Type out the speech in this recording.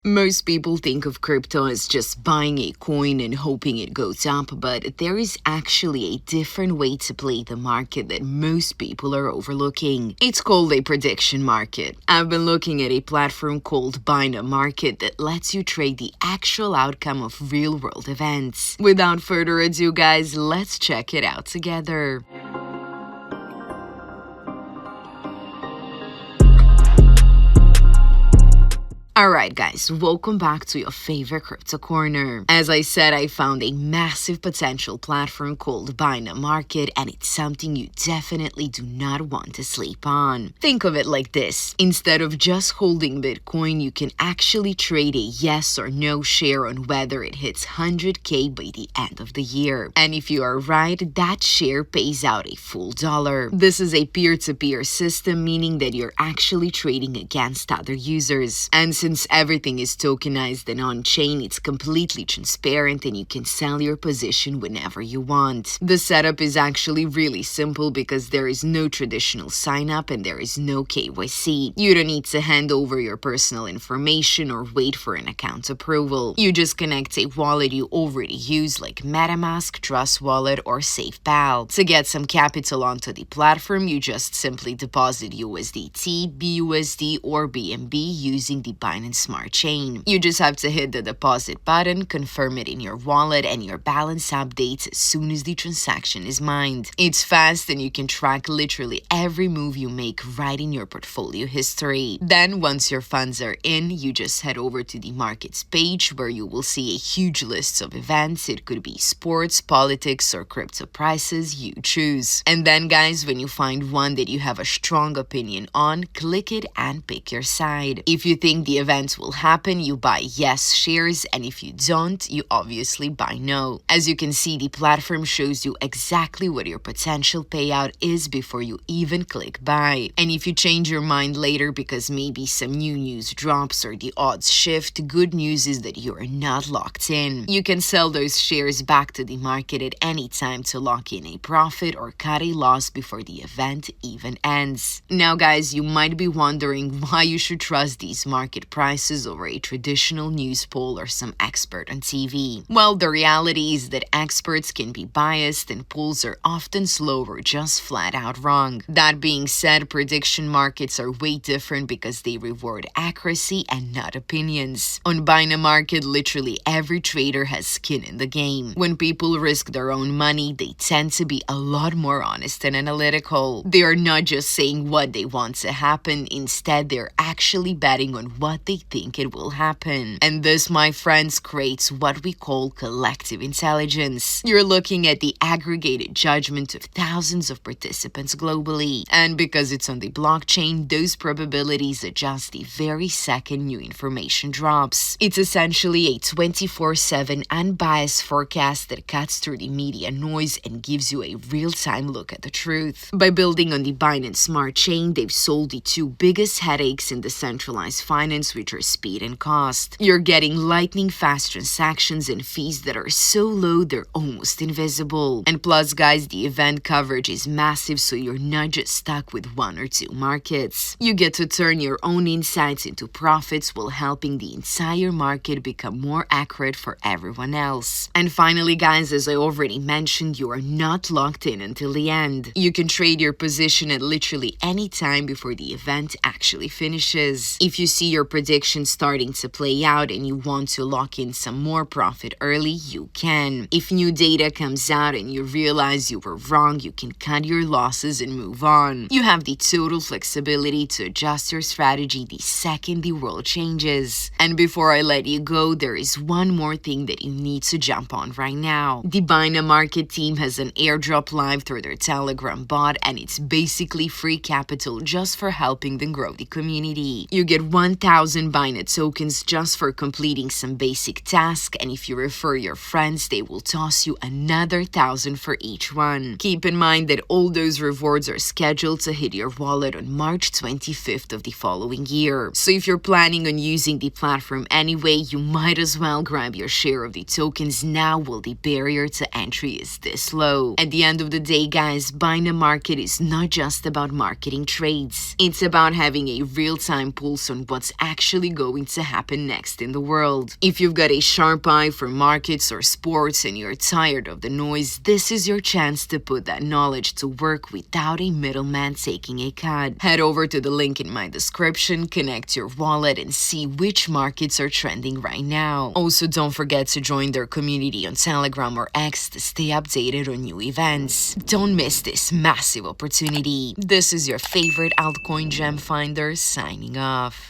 Most people think of crypto as just buying a coin and hoping it goes up, but there is actually a different way to play the market that most people are overlooking. It's called a prediction market. I've been looking at a platform called Binamarket that lets you trade the actual outcome of real-world events. Without further ado, guys, let's check it out together. Alright guys, welcome back to your favorite crypto corner. As I said, I found a massive potential platform called Binamarket, and it's something you definitely do not want to sleep on. Think of it like this. Instead of just holding Bitcoin, you can actually trade a yes or no share on whether it hits 100K by the end of the year. And if you are right, that share pays out a full dollar. This is a peer-to-peer system, meaning that you're actually trading against other users. And since everything is tokenized and on-chain, it's completely transparent and you can sell your position whenever you want. The setup is actually really simple because there is no traditional sign-up and there is no KYC. You don't need to hand over your personal information or wait for an account approval. You just connect a wallet you already use like MetaMask, Trust Wallet, or SafePal. To get some capital onto the platform, you just simply deposit USDT, BUSD, or BNB using the Binance Smart Chain. You just have to hit the deposit button, confirm it in your wallet, and your balance updates as soon as the transaction is mined. It's fast and you can track literally every move you make right in your portfolio history. Then once your funds are in, you just head over to the markets page where you will see a huge list of events. It could be sports, politics, or crypto prices, you choose. And then guys, when you find one that you have a strong opinion on, click it and pick your side. If you think the event will happen, you buy yes shares, and if you don't, you obviously buy no. As you can see, the platform shows you exactly what your potential payout is before you even click buy. And if you change your mind later because maybe some new news drops or the odds shift, good news is that you are not locked in. You can sell those shares back to the market at any time to lock in a profit or cut a loss before the event even ends. Now guys, you might be wondering why you should trust these market prices over a traditional news poll or some expert on TV. Well, the reality is that experts can be biased and polls are often slow or just flat out wrong. That being said, prediction markets are way different because they reward accuracy and not opinions. On Binamarket, literally every trader has skin in the game. When people risk their own money, they tend to be a lot more honest and analytical. They are not just saying what they want to happen, instead they're actually betting on what they think it will happen. And this, my friends, creates what we call collective intelligence. You're looking at the aggregated judgment of thousands of participants globally. And because it's on the blockchain, those probabilities adjust the very second new information drops. It's essentially a 24/7 unbiased forecast that cuts through the media noise and gives you a real-time look at the truth. By building on the Binance Smart Chain, they've solved the two biggest headaches in decentralized finance, which are speed and cost. You're getting lightning-fast transactions and fees that are so low they're almost invisible. And plus, guys, the event coverage is massive, so you're not just stuck with one or two markets. You get to turn your own insights into profits while helping the entire market become more accurate for everyone else. And finally, guys, as I already mentioned, you are not locked in until the end. You can trade your position at literally any time before the event actually finishes. If you see your prediction starting to play out and you want to lock in some more profit early, you can. If new data comes out and you realize you were wrong, you can cut your losses and move on. You have the total flexibility to adjust your strategy the second the world changes. And before I let you go, there is one more thing that you need to jump on right now. The Binamarket team has an airdrop live through their Telegram bot, and it's basically free capital just for helping them grow the community. You get 1,000 Binance tokens just for completing some basic tasks, and if you refer your friends, they will toss you another 1,000 for each one. Keep in mind that all those rewards are scheduled to hit your wallet on March 25th of the following year. So if you're planning on using the platform anyway, you might as well grab your share of the tokens now while the barrier to entry is this low. At the end of the day, guys, Binamarket is not just about marketing trades. It's about having a real-time pulse on what's actually actually going to happen next in the world. If you've got a sharp eye for markets or sports and you're tired of the noise, this is your chance to put that knowledge to work without a middleman taking a cut. Head over to the link in my description, connect your wallet, and see which markets are trending right now. Also, don't forget to join their community on Telegram or X to stay updated on new events. Don't miss this massive opportunity. This is your favorite altcoin gem finder signing off.